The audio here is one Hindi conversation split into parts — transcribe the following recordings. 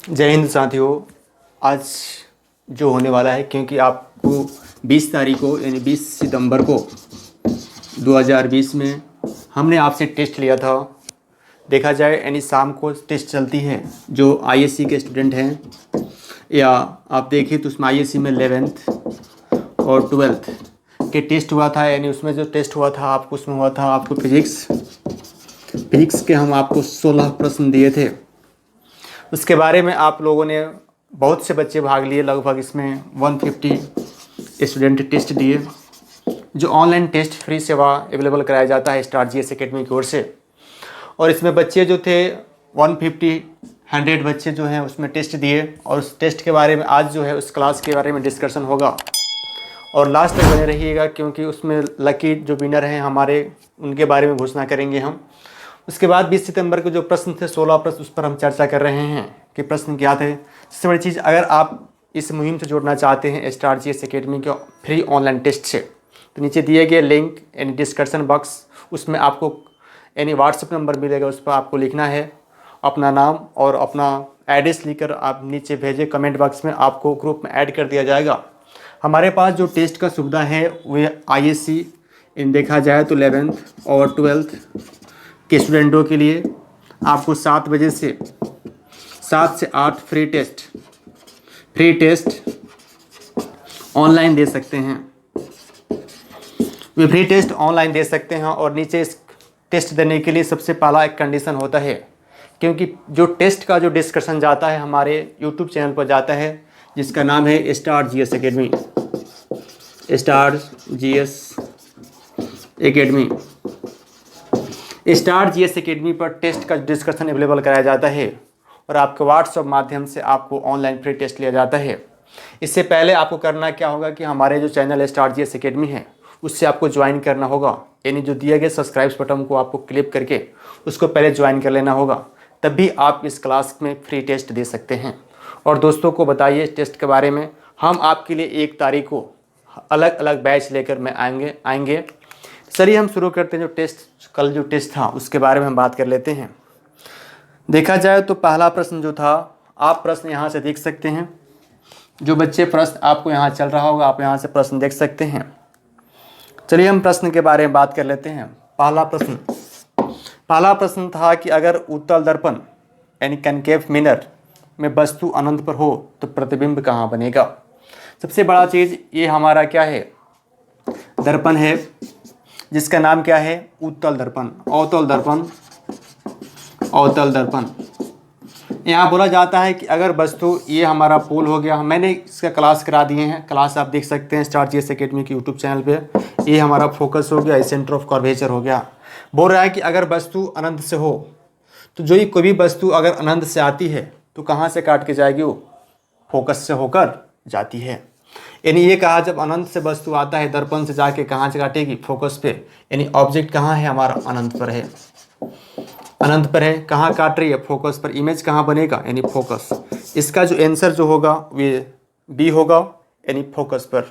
जय हिंद साथियों। आज जो होने वाला है, क्योंकि आपको 20 तारीख को यानी 20 सितंबर को 2020 में हमने आपसे टेस्ट लिया था। देखा जाए यानी शाम को टेस्ट चलती है। जो आईएससी के स्टूडेंट हैं या आप देखें तो उसमें आईएससी में 11th और 12th के टेस्ट हुआ था। यानी उसमें जो टेस्ट हुआ था आपको, उसमें हुआ था आपको फिजिक्स के हम आपको 16 प्रश्न दिए थे। उसके बारे में आप लोगों ने बहुत से बच्चे भाग लिए, लगभग इसमें 150 स्टूडेंट टेस्ट दिए। जो ऑनलाइन टेस्ट फ्री सेवा अवेलेबल कराया जाता है स्टार जीएस एकेडमी की ओर से। और इसमें बच्चे जो थे 100 बच्चे जो हैं उसमें टेस्ट दिए। और उस टेस्ट के बारे में आज जो है उस क्लास के बारे में डिस्कशन होगा और लास्ट तक बने रहिएगा, क्योंकि उसमें लकी जो विनर हैं हमारे, उनके बारे में घोषणा करेंगे हम। उसके बाद 20 सितंबर के जो प्रश्न थे 16 प्रश्न, उस पर हम चर्चा कर रहे हैं कि प्रश्न क्या थे। सबसे बड़ी चीज़, अगर आप इस मुहिम से जुड़ना चाहते हैं स्टार जीएस एकेडमी के फ्री ऑनलाइन टेस्ट से, तो नीचे दिए गए लिंक यानी डिस्क्रिप्शन बॉक्स, उसमें आपको यानी व्हाट्सएप नंबर मिलेगा। उस पर आपको लिखना है अपना नाम और अपना एड्रेस लिखकर आप नीचे भेजें। कमेंट बॉक्स में आपको ग्रुप में ऐड कर दिया जाएगा। हमारे पास जो टेस्ट का सुविधा है वह आईएससी इन देखा जाए तो 11th और 12th के स्टूडेंटों के लिए आपको 7 बजे से 7 से 8 फ्री टेस्ट ऑनलाइन दे सकते हैं। वे फ्री टेस्ट ऑनलाइन दे सकते हैं। और नीचे इस टेस्ट देने के लिए सबसे पहला एक कंडीशन होता है, क्योंकि जो टेस्ट का जो डिस्कशन जाता है हमारे यूट्यूब चैनल पर जाता है, जिसका नाम है star GS academy. Star GS academy पर टेस्ट का डिस्कशन अवेलेबल कराया जाता है और आपके व्हाट्सएप माध्यम से आपको ऑनलाइन फ्री टेस्ट लिया जाता है। इससे पहले आपको करना क्या होगा कि हमारे जो चैनल स्टार जीएस एकेडमी है उससे आपको ज्वाइन करना होगा। यानी जो दिए गए सब्सक्राइब बटन को आपको क्लिक करके उसको पहले ज्वाइन कर लेना होगा, तभी आप इस क्लास में फ्री टेस्ट दे सकते हैं। और दोस्तों को बताइए टेस्ट के बारे में। हम आपके लिए 1 तारीख को अलग अलग बैच लेकर मैं आएंगे। चलिए हम शुरू करते हैं। जो टेस्ट कल जो टेस्ट था उसके बारे में हम बात कर लेते हैं। देखा जाए तो पहला प्रश्न जो था, आप प्रश्न यहाँ से देख सकते हैं। जो बच्चे प्रश्न आपको यहाँ चल रहा होगा, आप यहाँ से प्रश्न देख सकते हैं। चलिए हम प्रश्न के बारे में बात कर लेते हैं। पहला प्रश्न था कि अगर उत्तल दर्पण यानी कनकेव मिरर में वस्तु अनंत पर हो तो प्रतिबिंब कहाँ बनेगा। सबसे बड़ा चीज़ ये हमारा क्या है, दर्पण है, जिसका नाम क्या है, उत्तल दर्पण, अवतल दर्पण। यहाँ बोला जाता है कि अगर वस्तु, ये हमारा पोल हो गया, मैंने इसका क्लास करा दिए हैं, क्लास आप देख सकते हैं स्टार जीएस एकेडमी के यूट्यूब चैनल पे। ये हमारा फोकस हो गया, ये सेंटर ऑफ कर्वेचर हो गया। बोल रहा है कि अगर वस्तु अनंत से हो तो जो ही कोई भी वस्तु अगर अनंत से आती है तो कहाँ से काट के जाएगी, वो फोकस से होकर जाती है। यानी ये कहा, जब अनंत से वस्तु आता है दर्पण से जाके कहाँ से काटेगी, फोकस पे। यानी ऑब्जेक्ट कहाँ है हमारा, अनंत पर है, कहाँ काट रही है, फोकस पर। इमेज कहाँ बनेगा, यानी फोकस। इसका जो आंसर जो होगा वे बी होगा, यानी फोकस पर।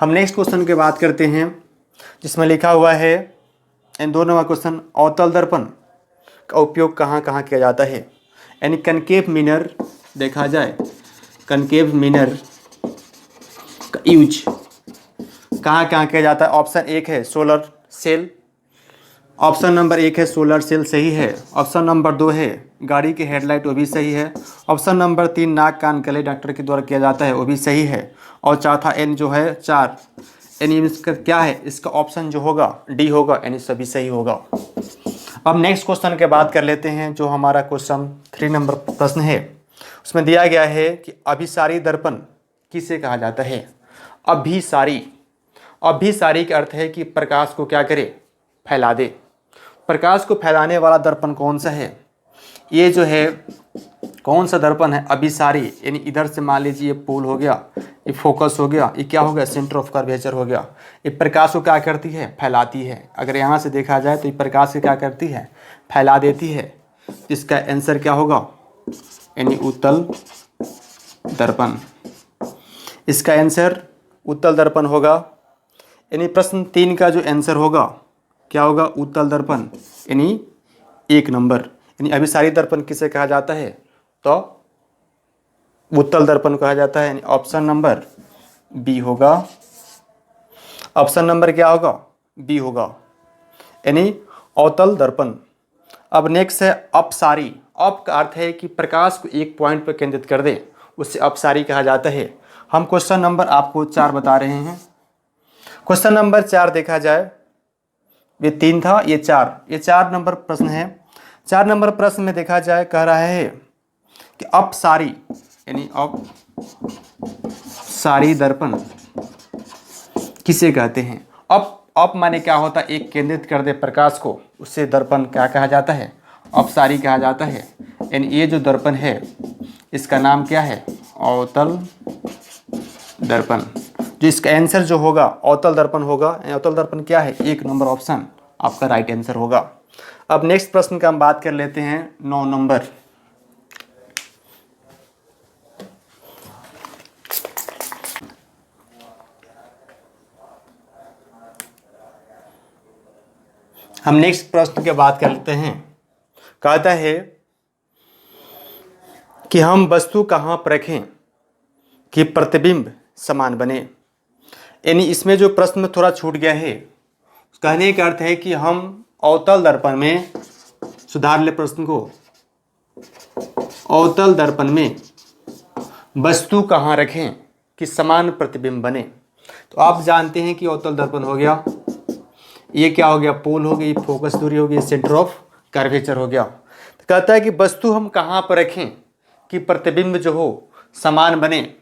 हम नेक्स्ट क्वेश्चन की बात करते हैं, जिसमें लिखा हुआ है इन दोनों का क्वेश्चन, अवतल दर्पण का उपयोग कहाँ कहाँ किया जाता है। यानी कनकेव मिरर, देखा जाए कनकेव मिरर का यूज कहाँ कहाँ किया जाता है। ऑप्शन 1 है सोलर सेल, ऑप्शन नंबर 1 है सोलर सेल, सही है। ऑप्शन नंबर 2 है गाड़ी की हेडलाइट, वो भी सही है। ऑप्शन नंबर 3 नाक कान गले डॉक्टर के द्वारा किया जाता है, वो भी सही है। और चौथा एन जो है 4, यानी इसका क्या है, इसका ऑप्शन जो होगा डी होगा, यानी सभी सही होगा। अब नेक्स्ट क्वेश्चन के बात कर लेते हैं। जो हमारा क्वेश्चन 3 नंबर प्रश्न है, उसमें दिया गया है कि अभिसारी दर्पण किसे कहा जाता है। अभिसारी का अर्थ है कि प्रकाश को क्या करे, फैला दे। प्रकाश को फैलाने वाला दर्पण कौन सा है, ये जो है कौन सा दर्पण है, अभिसारी। यानी इधर से मान लीजिए ये पोल हो गया, ये फोकस हो गया, ये क्या हो गया, सेंटर ऑफ कर्वेचर हो गया। ये प्रकाश को क्या करती है, फैलाती है। अगर यहाँ से देखा जाए तो ये प्रकाश को क्या करती है, फैला देती है। इसका आंसर क्या होगा, यानी उत्तल दर्पण। इसका आंसर उत्तल दर्पण होगा। यानी प्रश्न 3 का जो आंसर होगा क्या होगा, उत्तल दर्पण, यानी 1 नंबर। यानी अभिसारी दर्पण किसे कहा जाता है, तो उत्तल दर्पण कहा जाता है, यानी ऑप्शन नंबर बी होगा। ऑप्शन नंबर क्या होगा? बी होगा, यानी अवतल दर्पण। अब नेक्स्ट है अपसारी। अप का अर्थ है कि प्रकाश को एक पॉइंट पर केंद्रित कर दे, उससे अपसारी कहा जाता है। हम क्वेश्चन नंबर आपको 4 बता रहे हैं। क्वेश्चन नंबर 4 देखा जाए, ये 3 था, ये 4 नंबर प्रश्न है। 4 नंबर प्रश्न में देखा जाए, कह रहा है कि अपसारी यानी अपसारी दर्पण किसे कहते हैं? अप माने क्या होता है? एक केंद्रित कर दे प्रकाश को, उससे दर्पण क्या कहा जाता है? अपसारी कहा जाता है। यानी ये जो दर्पण है इसका नाम क्या है? अवतल दर्पण। जो इसका आंसर जो होगा अवतल दर्पण होगा। अवतल दर्पण क्या है? 1 नंबर ऑप्शन आपका राइट आंसर होगा। अब नेक्स्ट प्रश्न का हम बात कर लेते हैं 9 नंबर। हम नेक्स्ट प्रश्न की बात कर लेते हैं। कहता है कि हम वस्तु कहाँ पर रखें कि प्रतिबिंब समान बने। यानी इसमें जो प्रश्न थोड़ा छूट गया है, कहने का अर्थ है कि हम अवतल दर्पण में, सुधार ले प्रश्न को, अवतल दर्पण में वस्तु कहाँ रखें कि समान प्रतिबिंब बने। तो आप जानते हैं कि अवतल दर्पण हो गया, ये क्या हो गया? पोल हो गई, फोकस दूरी हो गई, सेंटर ऑफ कर्वेचर हो गया। तो कहता है कि वस्तु हम कहाँ पर रखें कि प्रतिबिंब जो हो समान बने।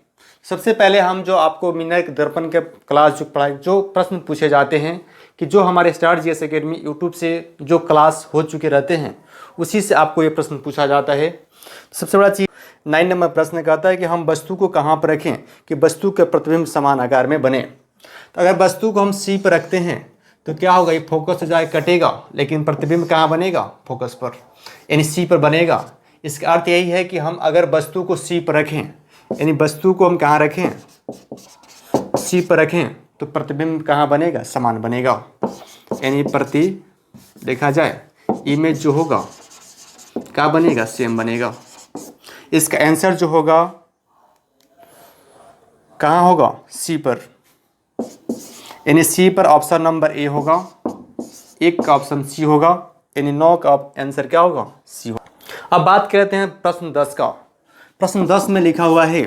सबसे पहले हम जो आपको मिनर दर्पण के क्लास जो पढ़ाई, जो प्रश्न पूछे जाते हैं कि जो हमारे स्टार जीएस एकेडमी यूट्यूब से जो क्लास हो चुके रहते हैं, उसी से आपको ये प्रश्न पूछा जाता है। सबसे बड़ा चीज़ 9 नंबर प्रश्न कहता है कि हम वस्तु को कहाँ पर रखें कि वस्तु के प्रतिबिंब समान आकार में बने। तो अगर वस्तु को हम सी पर रखते हैं तो क्या होगा? ये फोकस से जाए कटेगा, लेकिन प्रतिबिंब कहाँ बनेगा? फोकस पर, यानी सी पर बनेगा। इसका अर्थ यही है कि हम अगर वस्तु को सी पर रखें, यानी वस्तु को हम कहाँ रखें? सी पर रखें, तो प्रतिबिंब कहाँ बनेगा? समान बनेगा। यानी प्रति देखा जाए इमेज जो होगा क्या बनेगा? सेम बनेगा। इसका आंसर जो होगा कहाँ होगा? सी पर, यानी सी पर ऑप्शन नंबर ए होगा। 1 का ऑप्शन सी होगा, यानी 9 का आंसर क्या होगा? सी होगा। अब बात करते हैं प्रश्न 10 का। प्रश्न 10 में लिखा हुआ है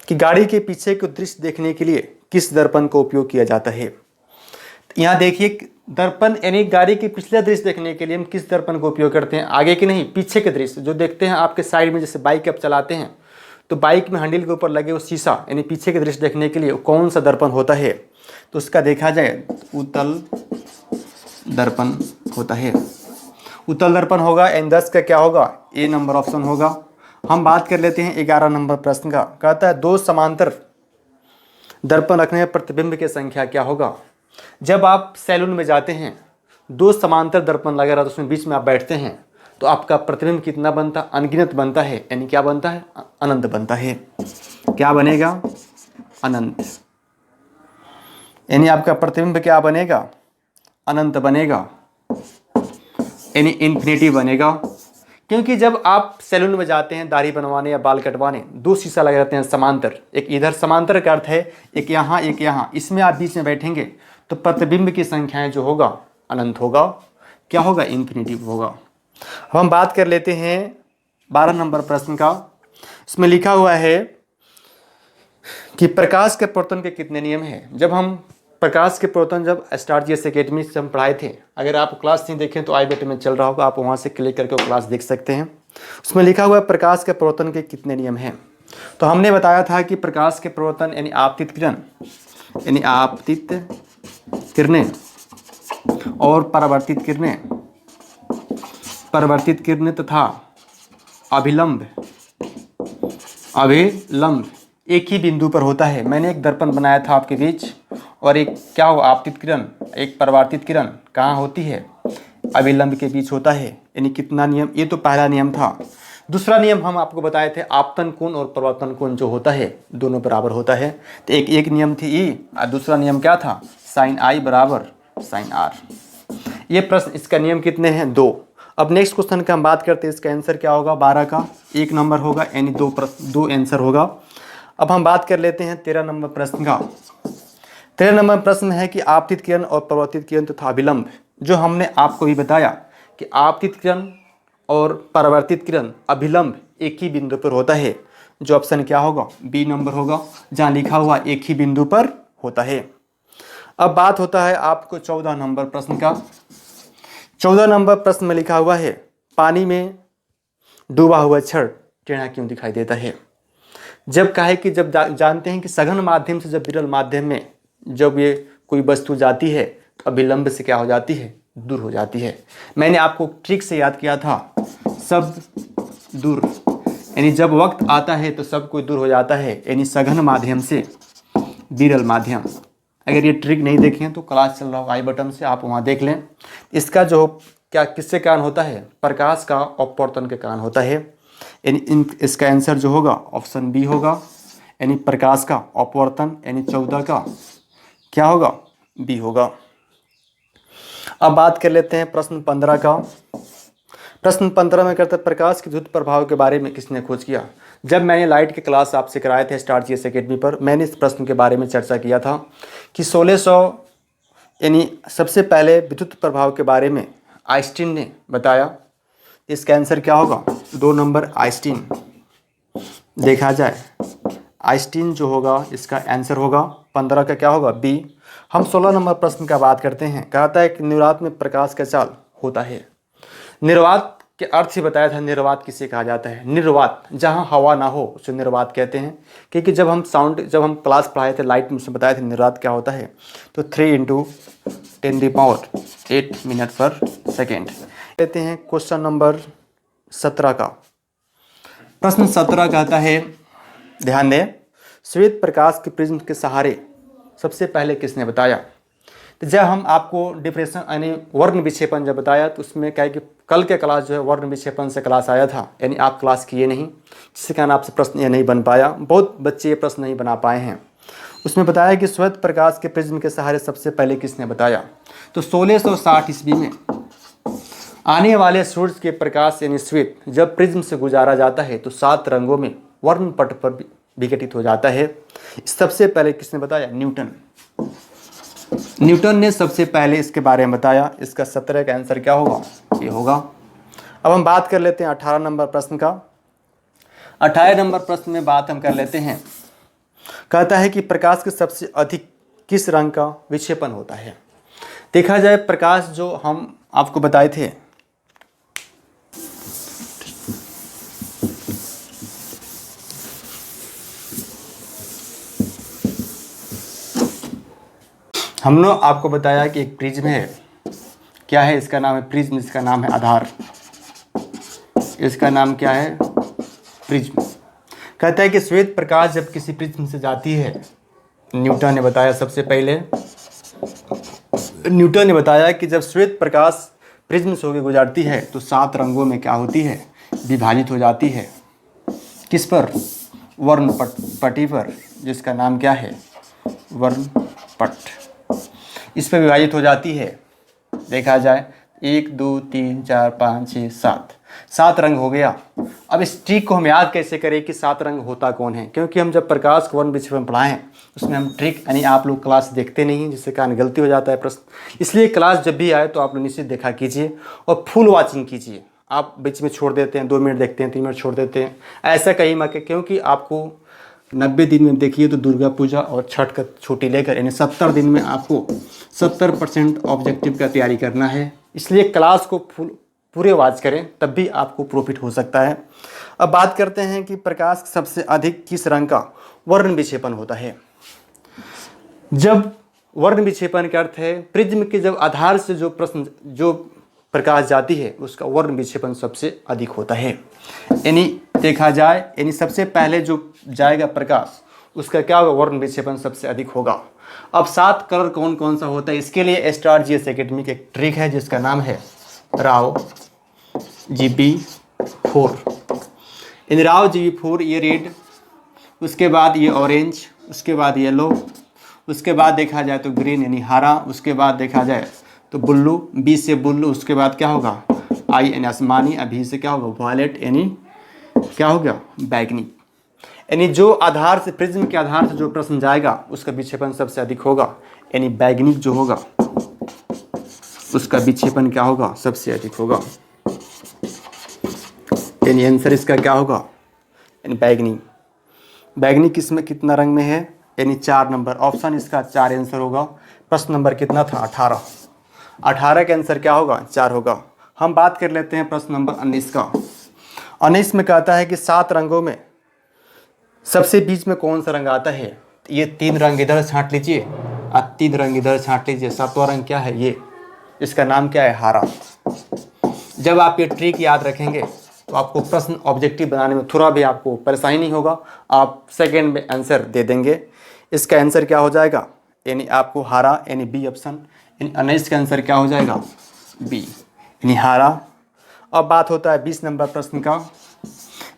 कि गाड़ी के पीछे को दृश्य देखने के लिए किस दर्पण का उपयोग किया जाता है। यहाँ देखिए दर्पण, यानी गाड़ी के पिछले दृश्य देखने के लिए हम किस दर्पण का उपयोग करते हैं? आगे के नहीं, पीछे के दृश्य जो देखते हैं आपके साइड में। जैसे बाइक आप चलाते हैं तो बाइक में हैंडल के ऊपर लगे वो शीशा, यानी पीछे के दृश्य देखने के लिए कौन सा दर्पण होता है? तो उसका देखा जाए उत्तल दर्पण होता है। उत्तल दर्पण होगा। एन 10 का क्या होगा? ए नंबर ऑप्शन होगा। हम बात कर लेते हैं 11 नंबर प्रश्न का। कहता है 2 समांतर दर्पण रखने में प्रतिबिंब की संख्या क्या होगा। जब आप सैलून में जाते हैं, 2 समांतर दर्पण लगा रहा तो उसमें बीच में आप बैठते हैं, तो आपका प्रतिबिंब कितना बनता? अनगिनत बनता है। यानी क्या बनता है? अनंत बनता है। क्या बनेगा? अनंत। यानी आपका प्रतिबिंब क्या बनेगा? अनंत बनेगा, यानी इन्फिनिटी बनेगा। क्योंकि जब आप सैलून में जाते हैं दाढ़ी बनवाने या बाल कटवाने, 2 शीशा लगे रहते हैं समांतर। एक इधर समांतर का अर्थ है एक यहाँ एक यहाँ, इसमें आप बीच में बैठेंगे तो प्रतिबिंब की संख्याएं जो होगा अनंत होगा। क्या होगा? इन्फिनिटी होगा। अब हम बात कर लेते हैं 12 नंबर प्रश्न का। इसमें लिखा हुआ है कि प्रकाश के प्रवर्तन के कितने नियम हैं। जब हम प्रकाश के प्रवर्तन जब स्टार जीएस एकेडमी से हम पढ़ाए थे, अगर आप क्लास नहीं देखें तो आई बटन में चल रहा होगा, आप वहाँ से क्लिक करके वो क्लास देख सकते हैं। उसमें लिखा हुआ है प्रकाश के प्रवर्तन के कितने नियम हैं। तो हमने बताया था कि प्रकाश के प्रवर्तन यानी आपतित किरण, यानी आपतित किरणें और परावर्तित किरणें तथा अभिलंब एक ही बिंदु पर होता है। मैंने एक दर्पण बनाया था आपके बीच, और एक क्या हो? आपतित किरण, एक परावर्तित किरण कहाँ होती है? अभिलंब के बीच होता है। यानी कितना नियम? ये तो पहला नियम था। दूसरा नियम हम आपको बताए थे, आपतन कोण और परावर्तन कोण जो होता है दोनों बराबर होता है। तो एक नियम थी ई, और दूसरा नियम क्या था? साइन आई बराबर साइन आर। ये प्रश्न, इसका नियम कितने हैं? 2। अब नेक्स्ट क्वेश्चन का हम बात करते हैं, इसका आंसर क्या होगा, 12 का 1 नंबर होगा, यानी दो आंसर होगा। अब हम बात कर लेते हैं 13 नंबर प्रश्न का। 13 नंबर प्रश्न है कि आपतित किरण और परावर्तित किरण तथा अभिलंब, जो हमने आपको भी बताया कि आपतित किरण और परावर्तित किरण अभिलंब एक ही बिंदु पर होता है, जो ऑप्शन क्या होगा, बी नंबर होगा, जहाँ लिखा हुआ एक ही बिंदु पर होता है। अब बात होता है आपको 14 नंबर प्रश्न का। 14 नंबर प्रश्न में लिखा हुआ है, पानी में डूबा हुआ छड़ टेढ़ा क्यों दिखाई देता है। जब कहे कि जब जानते हैं कि सघन माध्यम से जब विरल माध्यम में जब ये कोई वस्तु जाती है तो अभिलंब से क्या हो जाती है, दूर हो जाती है। मैंने आपको ट्रिक से याद किया था, सब दूर, यानी जब वक्त आता है तो सब कोई दूर हो जाता है, यानी सघन माध्यम से विरल माध्यम। अगर ये ट्रिक नहीं देखें तो क्लास चल रहा हो आई बटन से, आप वहाँ देख लें। इसका जो क्या किससे कारण होता है, प्रकाश का अपवर्तन के कारण होता है, यानी इसका आंसर जो होगा ऑप्शन बी होगा, यानी प्रकाश का अपवर्तन, यानी 14 का क्या होगा, बी होगा। अब बात कर लेते हैं प्रश्न 15 का। प्रश्न 15 में कहते हैं, प्रकाश के द्रुत प्रभाव के बारे में किसने खोज किया। जब मैंने लाइट के क्लास आपसे कराए थे स्टार जीएस एकेडमी पर, मैंने इस प्रश्न के बारे में चर्चा किया था कि 1600 यानी सबसे पहले विद्युत प्रभाव के बारे में आइंस्टीन ने बताया। इसका आंसर क्या होगा, 2 नंबर आइंस्टीन। देखा जाए आइंस्टीन जो होगा इसका आंसर होगा 15 का क्या होगा, बी। हम 16 नंबर प्रश्न का बात करते हैं। कहता है कि निर्वात में प्रकाश का चाल होता है। निर्वात के अर्थ से बताया था, निर्वात किसे कहा जाता है, निर्वात जहाँ हवा ना हो उसे निर्वात कहते हैं। क्योंकि जब हम क्लास पढ़ाए थे लाइट में, उसमें बताए थे निर्वात क्या होता है, तो 3 × 10⁸ मिनट पर सेकेंड। लेते हैं क्वेश्चन नंबर 17 का। प्रश्न 17 कहता है, ध्यान दें, श्वेत प्रकाश के प्रिज्म के सहारे सबसे पहले किसने बताया। तो जब हम आपको डिप्रेशन यानी वर्ण विक्षेपण जब बताया, तो उसमें क्या है कि कल के क्लास जो है वर्ण विक्षेपण से क्लास आया था, यानी आप क्लास किए नहीं, जिसके कारण आपसे प्रश्न ये नहीं बन पाया। बहुत बच्चे ये प्रश्न नहीं बना पाए हैं। उसमें बताया कि श्वेत प्रकाश के प्रिज्म के सहारे सबसे पहले किसने बताया, तो 1660 ईस्वी में आने वाले सूर्य के प्रकाश यानी श्वेत जब प्रिज्म से गुजारा जाता है तो 7 रंगों में वर्ण पट पर विघटित हो जाता है। सबसे पहले किसने बताया, न्यूटन। न्यूटन ने सबसे पहले इसके बारे में बताया। इसका 17 का आंसर क्या होगा, ये होगा। अब हम बात कर लेते हैं 18 नंबर प्रश्न का। 18 नंबर प्रश्न में बात हम कर लेते हैं। कहता है कि प्रकाश के सबसे अधिक किस रंग का विक्षेपण होता है। देखा जाए प्रकाश जो हम आपको बताए थे, हमने आपको बताया कि एक प्रिज्म है, क्या है इसका नाम है प्रिज्म, इसका नाम है आधार, इसका नाम क्या है, प्रिज्म। कहता है कि श्वेत प्रकाश जब किसी प्रिज्म से जाती है, न्यूटन ने बताया सबसे पहले, न्यूटन ने बताया कि जब श्वेत प्रकाश प्रिज्म से होकर गुजरती है तो 7 रंगों में क्या होती है, विभाजित हो जाती है। किस पर, वर्ण पट्टी पर, जिसका नाम क्या है, वर्ण पट, इस पर विभाजित हो जाती है। देखा जाए 1 2 3 4 5 6 7 रंग हो गया। अब इस ट्रिक को हम याद कैसे करें कि 7 रंग होता कौन है, क्योंकि हम जब प्रकाश को वर्ण विक्षेपण पढ़ाएं उसमें हम ट्रिक यानी आप लोग क्लास देखते नहीं, जिससे कारण गलती हो जाता है प्रश्न। इसलिए क्लास जब भी आए तो आप लोग निश्चित देखा कीजिए और फुल वॉचिंग कीजिए। आप बीच में छोड़ देते हैं, 2 मिनट देखते हैं, 3 मिनट छोड़ देते हैं, ऐसा कहीं मत, क्योंकि आपको 90 दिन में देखिए तो दुर्गा पूजा और छठ का छुट्टी लेकर यानी 70 दिन में आपको 70% ऑब्जेक्टिव का तैयारी करना है। इसलिए क्लास को पूरे वॉच करें, तब भी आपको प्रॉफिट हो सकता है। अब बात करते हैं कि प्रकाश सबसे अधिक किस रंग का वर्ण विक्षेपण होता है। जब वर्ण विक्षेपण का अर्थ है प्रिज्म के जब आधार से जो प्रकाश जाती है उसका वर्ण विक्षेपण सबसे अधिक होता है। यानी देखा जाए यानी सबसे पहले जो जाएगा प्रकाश उसका क्या होगा, वर्ण विक्षेपण सबसे अधिक होगा। अब 7 कलर कौन कौन सा होता है, इसके लिए स्टार जीएस एकेडमी की एक ट्रिक है जिसका नाम है राव GB4। इन राव GB4 ये रेड, उसके बाद ये ऑरेंज, उसके बाद येलो, उसके बाद देखा जाए तो ग्रीन यानी हरा, उसके बाद देखा जाए तो ब्लू, बी से ब्लू, उसके बाद क्या होगा आई यानी आसमानी, अभी से क्या होगा वॉयलेट यानी क्या हो गया बैगनी। यानी जो आधार से प्रिज्म के आधार से जो प्रश्न जाएगा उसका विक्षेपण सबसे अधिक होगा, यानी बैगनी जो होगा उसका विक्षेपण क्या होगा सबसे अधिक होगा। यानी आंसर इसका क्या होगा यानी बैगनी। बैगनी किस में कितना रंग में है यानी 4 नंबर, ऑप्शन इसका 4 आंसर होगा। प्रश्न नंबर कितना था 18, 18 का आंसर क्या होगा 4 होगा। हम बात कर लेते हैं प्रश्न नंबर 19 का। 19 में कहता है कि 7 रंगों में सबसे बीच में कौन सा रंग आता है। ये 3 रंग इधर छांट लीजिए और 3 रंग इधर छांट लीजिए, 7वां रंग क्या है, ये इसका नाम क्या है हरा। जब आप ये ट्रिक याद रखेंगे तो आपको प्रश्न ऑब्जेक्टिव बनाने में थोड़ा भी आपको परेशानी नहीं होगा, आप सेकंड में आंसर दे देंगे। इसका आंसर क्या हो जाएगा यानी आपको हरा यानी बी ऑप्शन, यानी 19 का आंसर क्या हो जाएगा बी यानी हरा। अब बात होता है 20 नंबर प्रश्न का।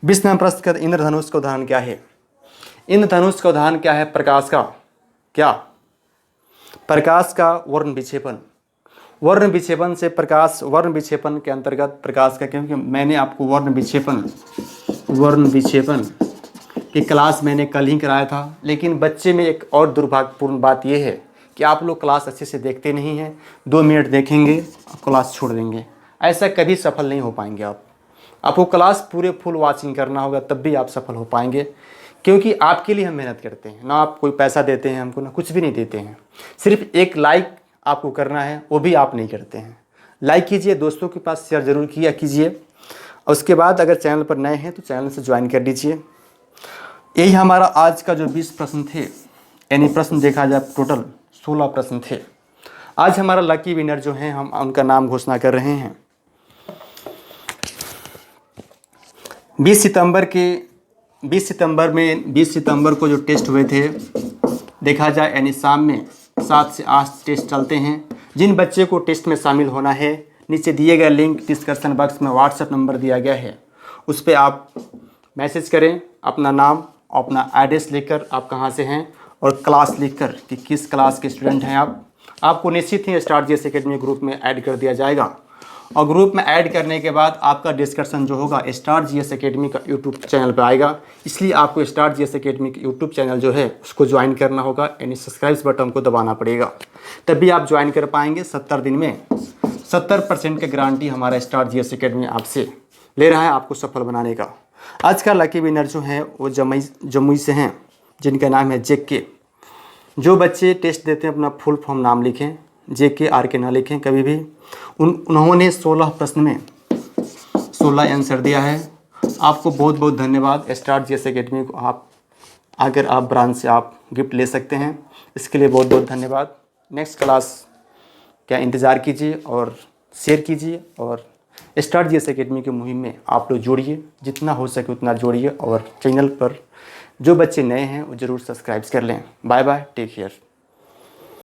20 नंबर प्रश्न का इंद्रधनुष का उदाहरण क्या है। इंद्रधनुष का उदाहरण क्या है, प्रकाश का क्या, प्रकाश का वर्ण विक्षेपण। वर्ण विक्षेपण से प्रकाश, वर्ण विक्षेपण के अंतर्गत प्रकाश का, क्योंकि मैंने आपको वर्ण विक्षेपण की क्लास मैंने कल ही कराया था, लेकिन बच्चे में एक और दुर्भाग्यपूर्ण बात यह है कि आप लोग क्लास अच्छे से देखते नहीं हैं, 2 मिनट देखेंगे और क्लास छोड़ देंगे। ऐसा कभी सफल नहीं हो पाएंगे आप। आपको क्लास पूरे फुल वॉचिंग करना होगा, तब भी आप सफल हो पाएंगे, क्योंकि आपके लिए हम मेहनत करते हैं ना। आप कोई पैसा देते हैं हमको, ना कुछ भी नहीं देते हैं। सिर्फ एक लाइक आपको करना है, वो भी आप नहीं करते हैं। लाइक कीजिए, दोस्तों के पास शेयर जरूर किया कीजिए, और उसके बाद अगर चैनल पर नए हैं तो चैनल से ज्वाइन कर लीजिए। यही हमारा आज का जो 20 प्रश्न थे, यानी प्रश्न देखा जाए टोटल 16 प्रश्न थे। आज हमारा लकी विनर जो हैं हम उनका नाम घोषणा कर रहे हैं। 20 सितंबर को जो टेस्ट हुए थे देखा जाए, यानी शाम में 7 से 8 टेस्ट चलते हैं। जिन बच्चे को टेस्ट में शामिल होना है, नीचे दिए गए लिंक डिस्क्रिप्शन बॉक्स में व्हाट्सएप नंबर दिया गया है, उस पर आप मैसेज करें, अपना नाम अपना एड्रेस लिखकर आप कहाँ से हैं और क्लास लिखकर कि किस क्लास के स्टूडेंट हैं आप। आपको निश्चित ही स्टार जीएस एकेडमी ग्रुप में ऐड कर दिया जाएगा, और ग्रुप में ऐड करने के बाद आपका डिस्कशन जो होगा स्टार जीएस एकेडमी का यूट्यूब चैनल पर आएगा। इसलिए आपको स्टार जीएस एकेडमी का यूट्यूब चैनल जो है उसको ज्वाइन करना होगा, यानी सब्सक्राइब बटन को दबाना पड़ेगा, तभी आप ज्वाइन कर पाएंगे। 70 दिन में 70% की गारंटी हमारा स्टार जीएस एकेडमी आपसे ले रहा है आपको सफल बनाने का। आज का लकी विनर जो है वो जमुई से हैं, जिनका नाम है JK। जो बच्चे टेस्ट देते हैं अपना फुल फॉर्म नाम लिखें, JK RK ना लिखें कभी भी। उन्होंने 16 प्रश्न में 16 आंसर दिया है। आपको बहुत बहुत धन्यवाद। स्टार जीएस एकेडमी को आप अगर आप ब्रांच से आप गिफ्ट ले सकते हैं, इसके लिए बहुत बहुत धन्यवाद। नेक्स्ट क्लास क्या इंतज़ार कीजिए और शेयर कीजिए, और स्टार जीएस एकेडमी की मुहिम में आप लोग जोड़िए, जितना हो सके उतना जोड़िए, और चैनल पर जो बच्चे नए हैं वो ज़रूर सब्सक्राइब कर लें। Bye bye, take care.